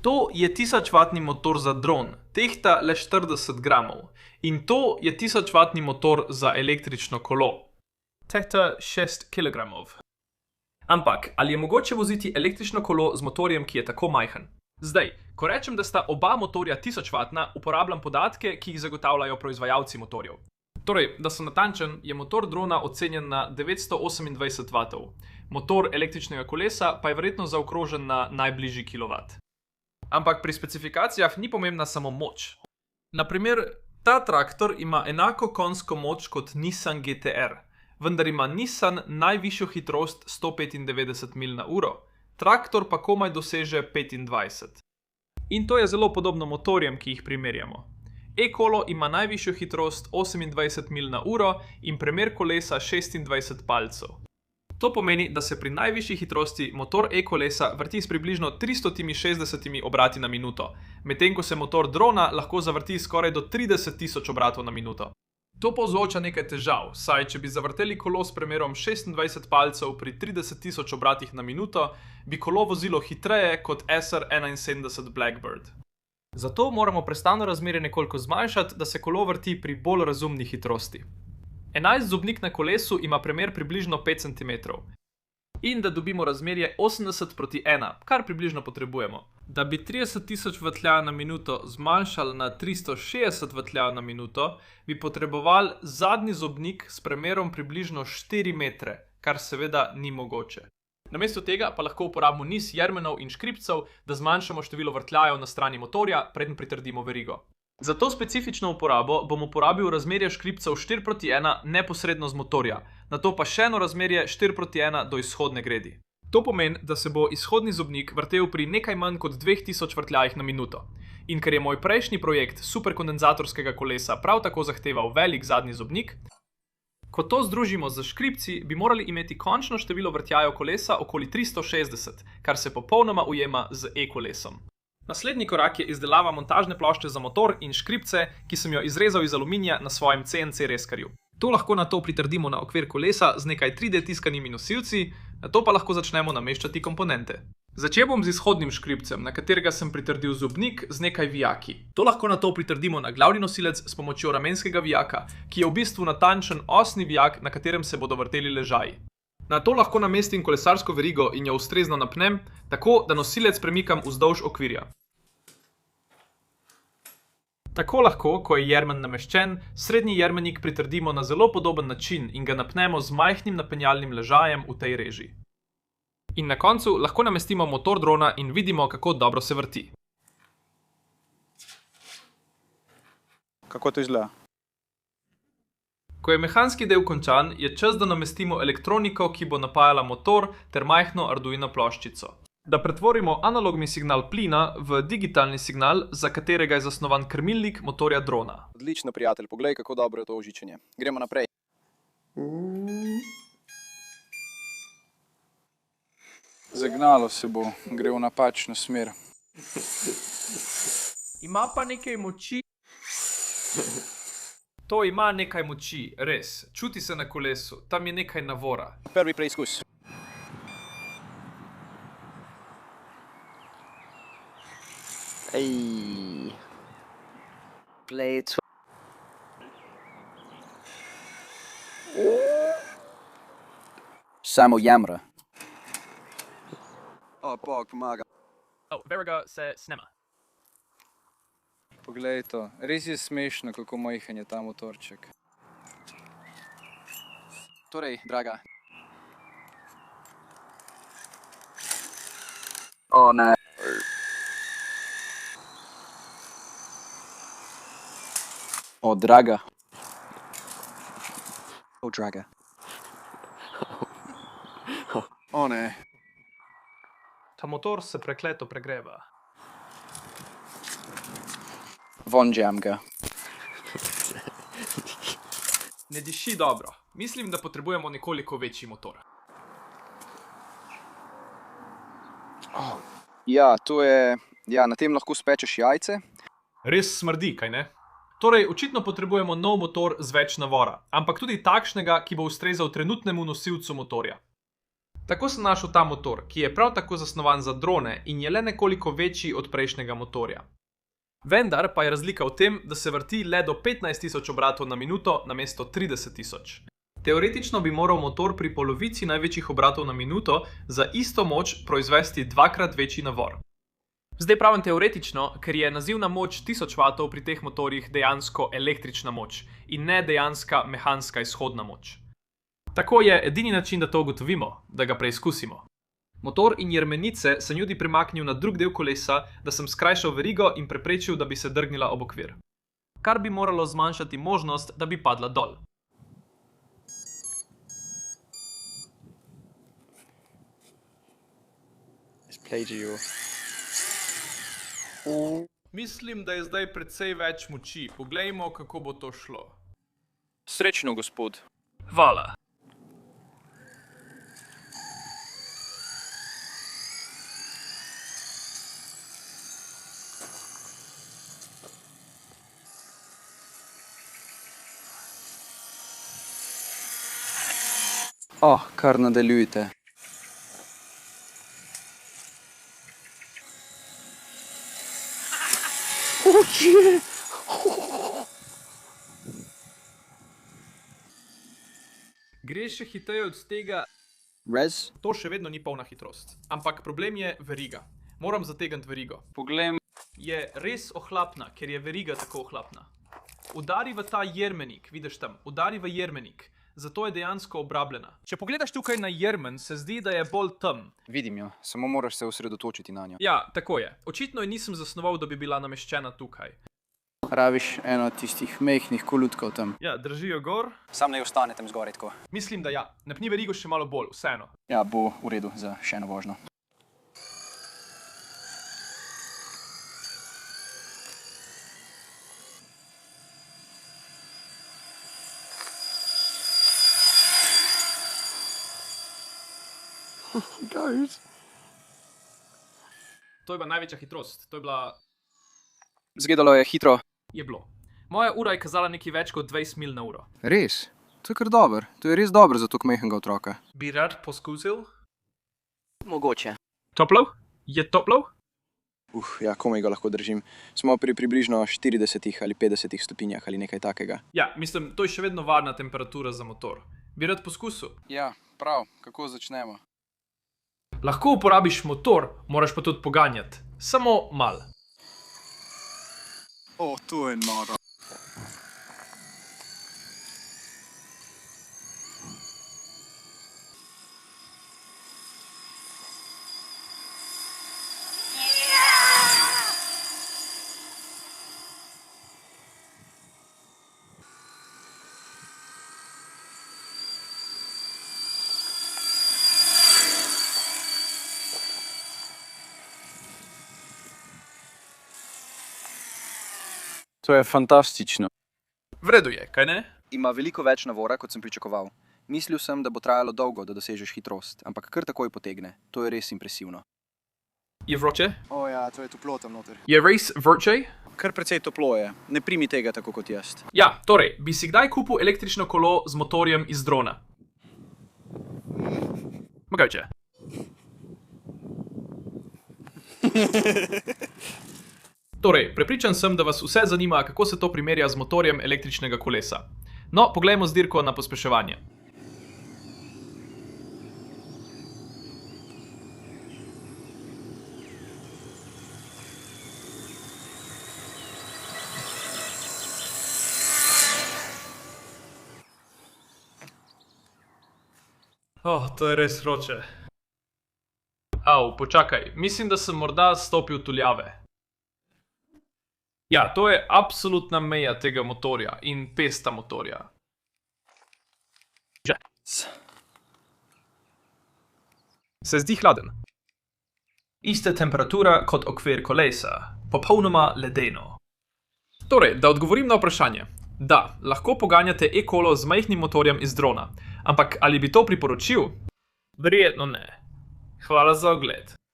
To je 1000-vatni motor za dron, tehta le 40 gramov. In to je 1000-vatni motor za električno kolo. Tehta 6 kilogramov. Ampak, ali je mogoče voziti električno kolo z motorjem, ki je tako majhen? Zdaj, ko rečem, da sta oba motorja 1000-vatna, uporabljam podatke, ki jih zagotavljajo proizvajalci motorjev. Torej, da sem natančen, je motor drona ocenjen na 928 vatov. Motor električnega kolesa pa je verjetno zaokrožen na najbližji kilovat. Ampak pri specifikacijah ni pomembna samo moč. Naprimer, ta traktor ima enako konjsko moč kot Nissan GT-R, vendar ima Nissan najvišjo hitrost 195 mil na uro, traktor pa komaj doseže 25. In to je zelo podobno motorjem, ki jih primerjamo. E-kolo ima najvišjo hitrost 28 mil na uro in premer kolesa 26 palcev. To pomeni, da se pri najvišji hitrosti motor e-kolesa vrti s približno 360 obrati na minuto, medtem ko se motor drona lahko zavrti skoraj do 30 000 obratov na minuto. To povzroča nekaj težav, saj če bi zavrteli kolo s premerom 26 palcev pri 30 000 obratih na minuto, bi kolo vozilo hitreje kot SR71 Blackbird. Zato moramo prestavno razmerje nekoliko zmanjšati, da se kolo vrti pri bolj razumni hitrosti. 11-zobnik na kolesu ima premer približno 5 cm. In da dobimo razmerje 80:1, kar približno potrebujemo. Da bi 30 000 vrtljajev na minuto zmanjšali na 360 vrtljajev na minuto, bi potrebovali zadnji zobnik s premerom približno 4 metre, kar seveda ni mogoče. Namesto tega pa lahko uporabimo niz jermenov in škripcev, da zmanjšamo število vrtljajev na strani motorja, preden pritrdimo verigo. Za to specifično uporabo bom uporabil razmerje škripcev 4:1 neposredno z motorja, nato pa še eno razmerje 4:1 do izhodne gredi. To pomeni, da se bo izhodni zobnik vrtel pri nekaj manj kot 2000 vrtljajih na minuto. In ker je moj prejšnji projekt superkondenzatorskega kolesa prav tako zahteval velik zadnji zobnik, ko to združimo z škripci, bi morali imeti končno število vrtljajev kolesa okoli 360, kar se popolnoma ujema z e-kolesom. Naslednji korak je izdelava montažne plošče za motor in škripce, ki sem jo izrezal iz aluminija na svojem CNC reskarju. To lahko nato pritrdimo na okvir kolesa z nekaj 3D tiskanimi nosilci, nato pa lahko začnemo nameščati komponente. Začel bom z izhodnim škripcem, na katerega sem pritrdil zobnik z nekaj vijaki. To lahko nato pritrdimo na glavni nosilec s pomočjo ramenskega vijaka, ki je v bistvu natančen osni vijak, na katerem se bodo vrteli ležaji. Nato lahko namestim kolesarsko verigo in jo ustrezno napnem, tako da nosilec premikam vzdolž okvirja. Tako lahko, ko je jermen nameščen, srednji jermenik pritrdimo na zelo podoben način in ga napnemo z majhnim napenjalnim ležajem v tej reži. In na koncu lahko namestimo motor drona in vidimo, kako dobro se vrti. Kako to izgleda? Ko je mehanski del končan, je čas, da namestimo elektroniko, ki bo napajala motor ter majhno Arduino ploščico. Da pretvorimo analogni signal plina v digitalni signal, za katerega je zasnovan krmilnik motorja drona. Odlično, prijatelj, poglej, kako dobro je to užičenje. Gremo naprej. Zagnalo se bo, gre v napačno smer. Ima pa nekaj moči. To ima nekaj moči, res. Čuti se na kolesu, tam je nekaj navora. Prvi preizkus. Ej. Play it. Samo jamra. O, Bog, pomaga. Veriga se snema. Poglej to, res je smešno, kako majhen je ta motorček. Torej, draga. O ne. O, draga. O draga. O ne. Ta motor se prekleto pregreva. Von jam ga. Ne diši dobro. Mislim, da potrebujemo nekoliko večji motor. Ja, to je... Ja, na tem lahko spečeš jajce. Res smrdi, kaj ne? Torej, očitno potrebujemo nov motor z več navora, ampak tudi takšnega, ki bo ustrezal trenutnemu nosilcu motorja. Tako sem našel ta motor, ki je prav tako zasnovan za drone in je le nekoliko večji od prejšnjega motorja. Vendar pa je razlika v tem, da se vrti le do 15.000 obratov na minuto namesto 30.000. Teoretično bi moral motor pri polovici največjih obratov na minuto za isto moč proizvesti dvakrat večji navor. Zdaj pravim teoretično, ker je nazivna moč 1000 W pri teh motorjih dejansko električna moč in ne dejanska mehanska izhodna moč. Tako je edini način, da to ugotovimo, da ga preizkusimo. Motor in jermenice sem tudi premaknil na drug del kolesa, da sem skrajšal verigo in preprečil, da bi se drgnila ob okvir. Kar bi moralo zmanjšati možnost, da bi padla dol. Mislim, da je zdaj precej več moči. Poglejmo, kako bo to šlo. Srečno, gospod. Hvala. Kar nadaljujte. Greš še hitreje od tega. Res? To še vedno ni polna hitrost. Ampak problem je veriga. Moram zategniti verigo. Poglej, Je res ohlapna, ker je veriga tako ohlapna. Udari v ta jermenik, vidiš tam, udari v jermenik. Zato je dejansko obrabljena. Če pogledaš tukaj na jermen, se zdi, da je bolj tem. vidim jo, samo moraš se osredotočiti na njo. Ja, tako je. Očitno je nisem zasnoval, da bi bila nameščena tukaj. Rabiš eno od tistih mehkih kolutkov tam. Ja, držijo gor. Sam naj ostane tam zgoraj tako. Mislim, da ja. Napni verigo še malo bolj, vseeno. Ja, bo v redu za še eno vožnjo. To je bila največja hitrost. To je bila... Zgledalo je hitro. Je bilo. Moja ura je kazala nekaj več kot 20 mil na uro. Res? To je kar dober. To je res dobro za tako mehkega otroka. Bi rad poskusil? Mogoče. Toplov? Je toplov? Ja, komaj ga lahko držim. Smo pri približno 40 ali 50 stopinjah ali nekaj takega. Ja, mislim, to je še vedno varna temperatura za motor. Bi rad poskusil? Ja, prav. Kako začnemo? Lahko uporabiš motor, moraš pa tudi poganjati. Samo malo. To je noro. To je fantastično. V redu je, kaj ne? Ima veliko več navora, kot sem pričakoval. Mislil sem, da bo trajalo dolgo, da dosežeš hitrost, ampak kar takoj potegne. To je res impresivno. Je vroče? Ja, to je toplo tam noter. Je res vroče? Kar precej toplo je. Ne primi tega tako kot jaz. Ja, torej, bi si kdaj kupil električno kolo z motorjem iz drona? Mogoče. Torej, prepričan sem, da vas vse zanima, kako se to primerja z motorjem električnega kolesa. No, poglejmo z dirko na pospeševanje. To je res vroče. Počakaj, mislim, da sem morda stopil tuljave. Ja, to je absolutna meja tega motorja in pesta motorja. Se zdi hladen. Ista temperatura kot okvir kolesa, popolnoma ledeno. Torej, da odgovorim na vprašanje. Da, lahko poganjate e-kolo z majhnim motorjem iz drona, ampak ali bi to priporočil? Verjetno ne. Hvala za ogled.